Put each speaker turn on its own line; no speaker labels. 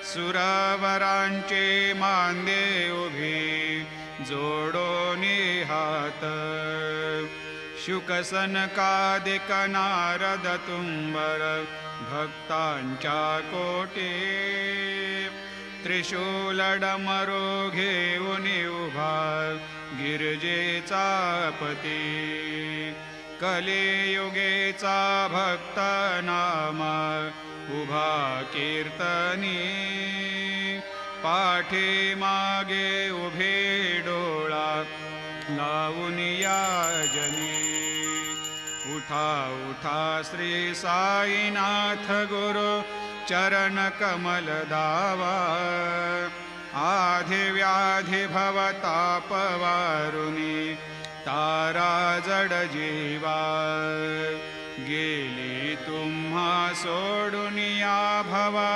सुरवरांचे मांदे उभे जोडोनी हात, शुकसनकादिक नारद तुंबर भक्तांच्या कोटी, त्रिशूलडमरो घेऊन उभा गिरजेचा पती, कलियुगेचा भक्त नामा उभा कीर्तनी, पाठी मागे उभे डोळा लावून याजनी, उठा उठा श्री साईनाथ गुरु चरण कमल दावा, आधी व्याधी भवताप वारुनी तारा जड जीवा, गेली तुम्हा सोडून या भवा